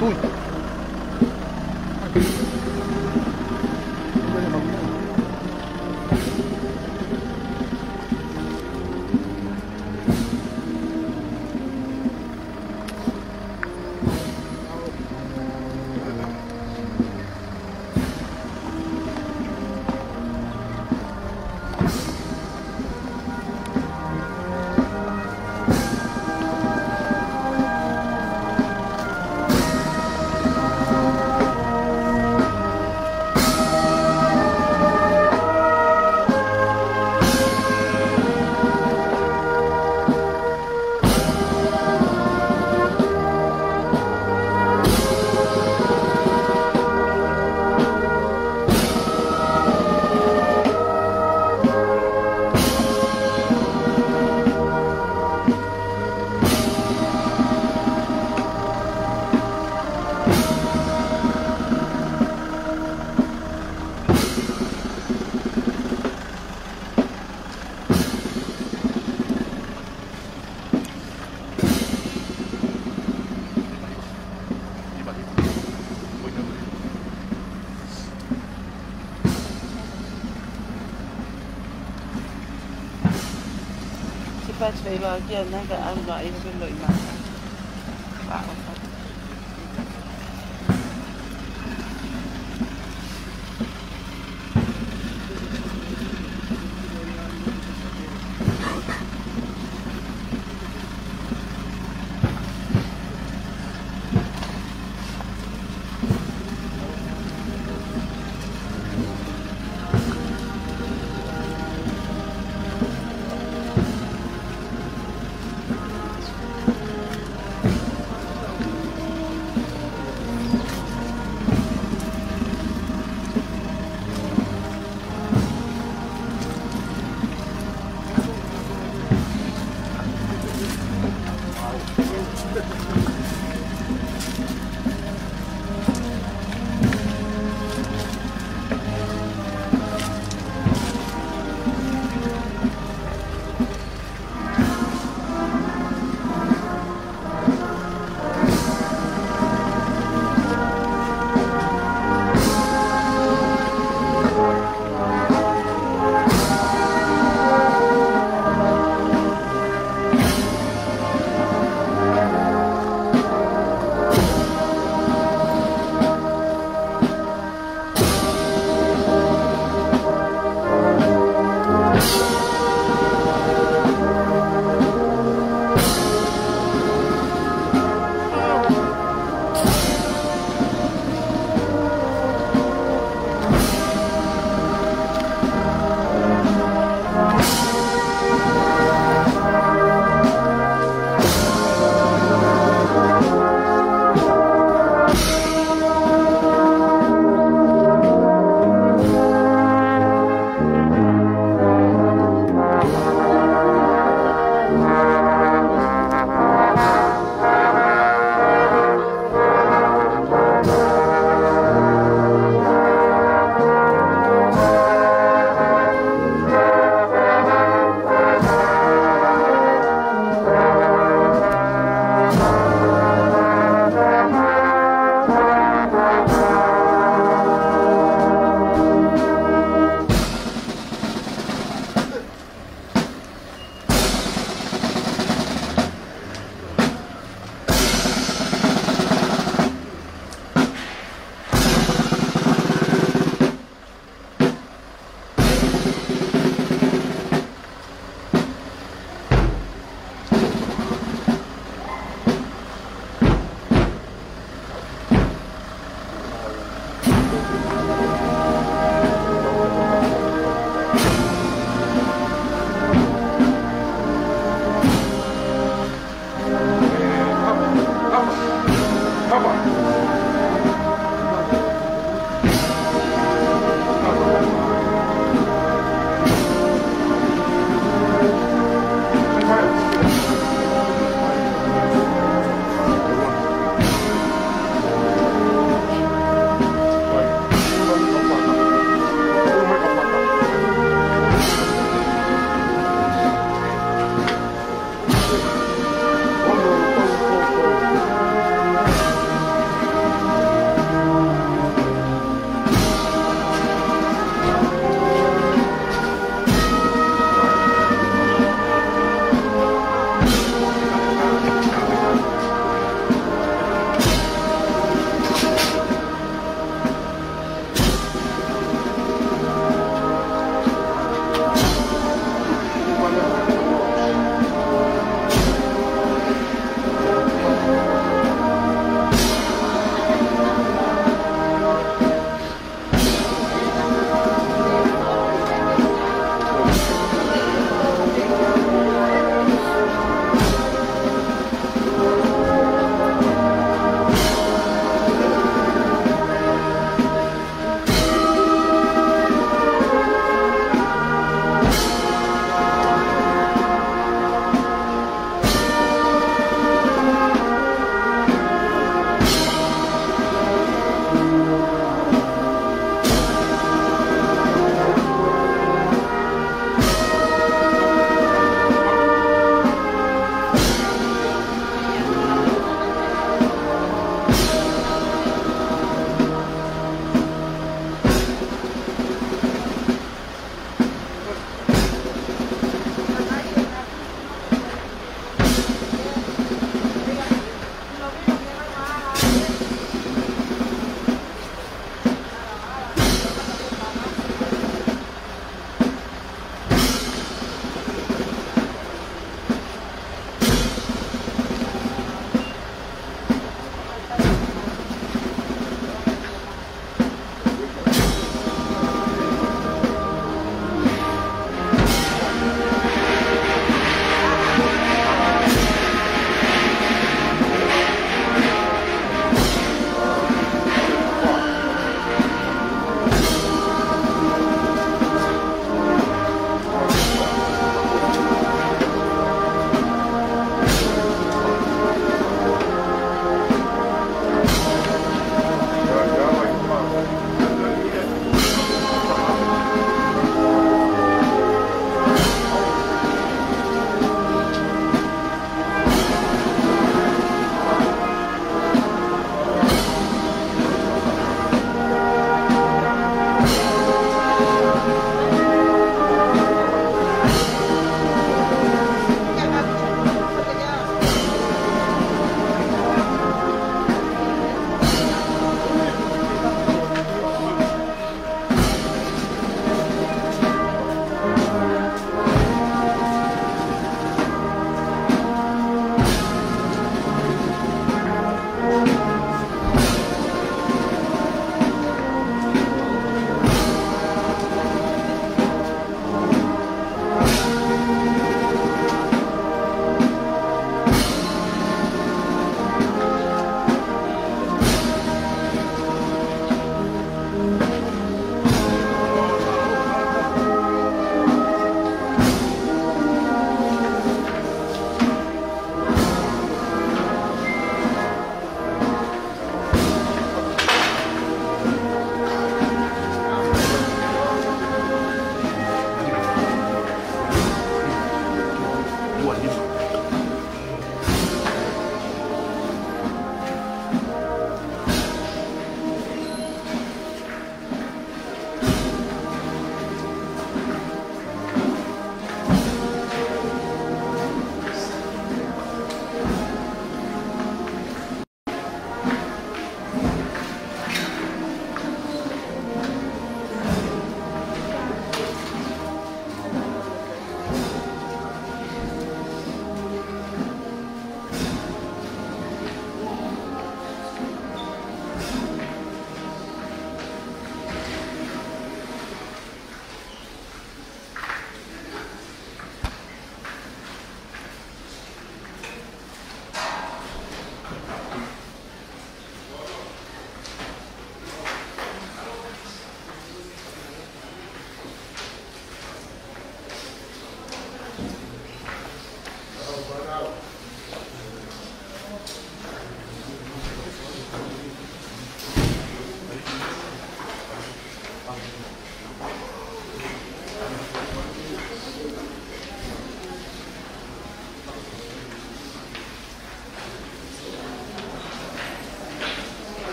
Uy. Pas de bagian nak agak ini belum makan.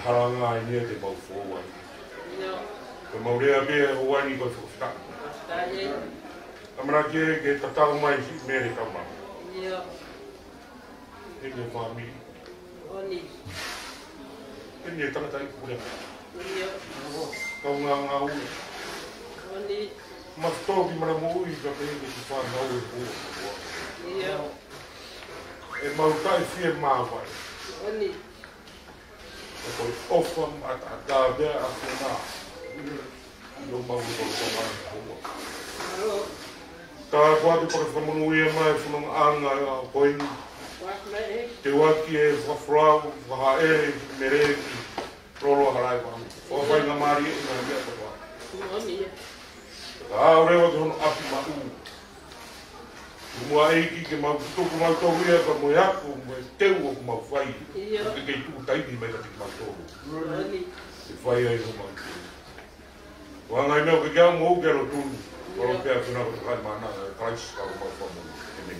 haranga I near the mau forward. Ko mau rea me o wani ko fuka. Amara ke tatau mai si mere kama. Ini fami. Oni. Ini tangata i pura. Kau ngau. Oni. Mas toki mana mo i ka pe ki fa ngau i pu. E mau tai fie mawai. Oni. Ko ofa ata be a fona. Yo mau ko ko. Ka kuatu para whamanui e mai whanong anga poin. Te waki e whawhrau, waha e, mere ki, rolo harai wani. Whawhai ngā maari e ngā mea tawa. Ka aurewa te hono api ma u. Mua eiki ke mau tuku mau tohu ea ka moe aku, moe teu o ku mau whai. Ke kei tuku taiti mai ka te mau tohu. Te whai ai ho mau tohu. Wa ngai meo ke kia mo kero tunu. Kalau dia sudah berkali mana, Christ kalau mau ngomong ini.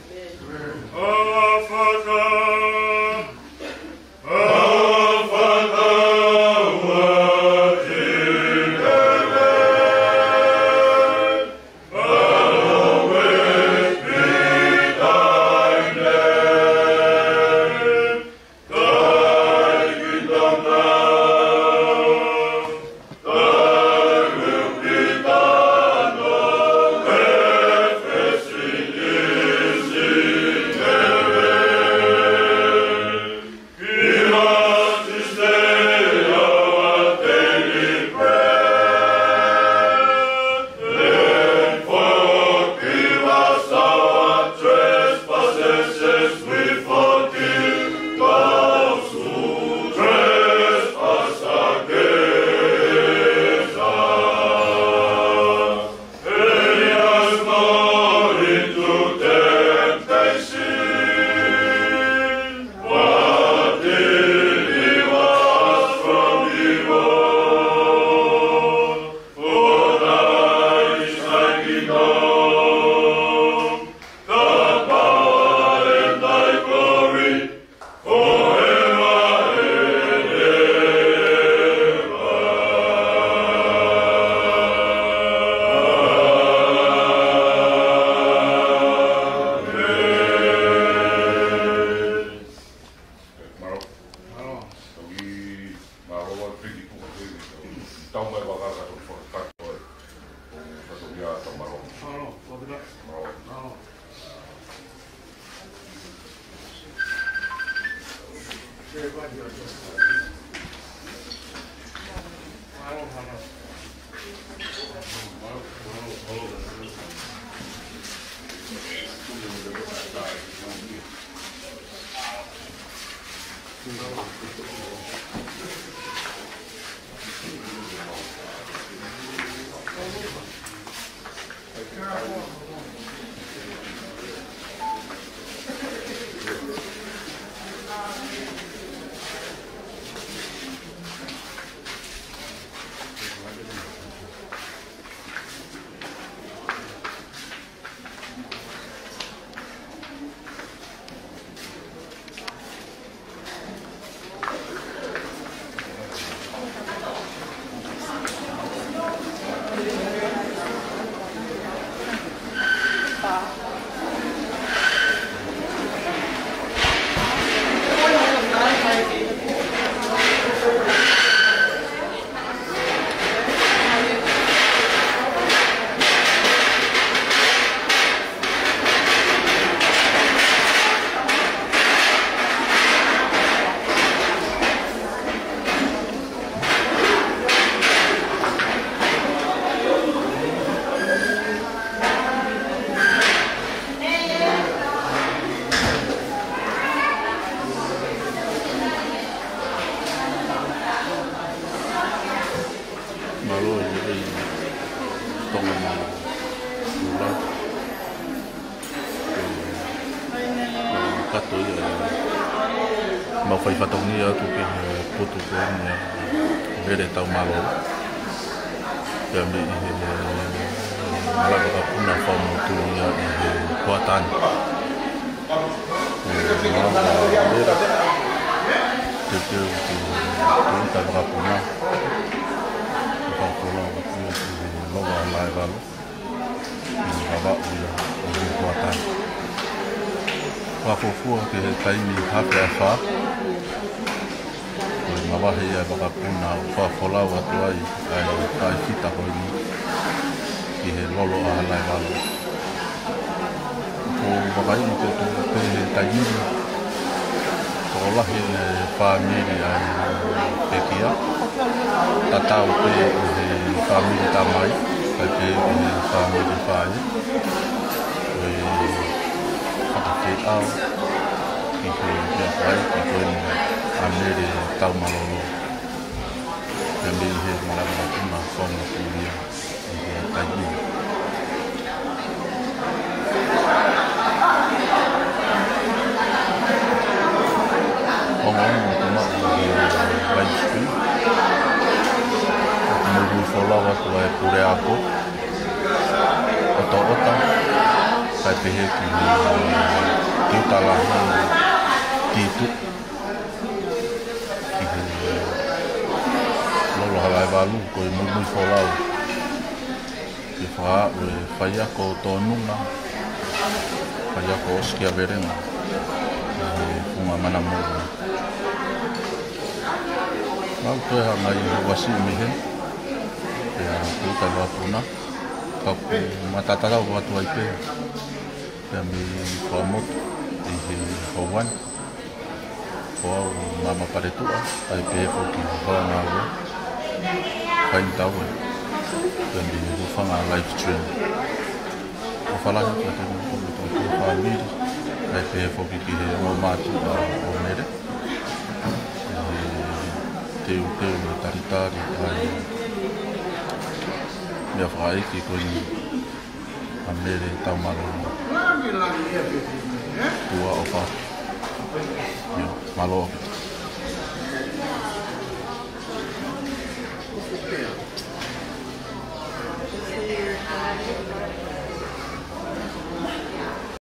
Fai fatongia tu ke putu ko ni vere tau malo ya mi ala ko puna form tu ya kuatan tu Tuita Rapuna, Papola, Lova, Laivalo, Baba, Uruguatan. Wafofua ke taimi hape afa, mawahi ai Rapuna, Papola, Watuai, ai Fita Hoi, ki he lolo a Laivalo. Ko wakai I ko pe taimi, Olahi family ai pekia tatau pe family tamai pe family fai e ate au ki pe fai ki ko ni amere tau malolo tambi he malama kuna fono kulia e taji Fola tu ai pure ako ota sai pehe ki tala ki tu ki lolo halai valu ko mu fola ki fa fai ako tonunga fai ako skia verenga uma mana mo mau to ha mai wasi mihen ya Tuita Rapuna kapu matatata watu aipe kami famot di Hawan ko mama paretua aipe foki hona wo kain tahu kami ufanga live stream ko fala ko to family aipe foki ki mo matu o mere teu taritari ai Mea whae ki koi a mere tau malo tua o wha. Malo o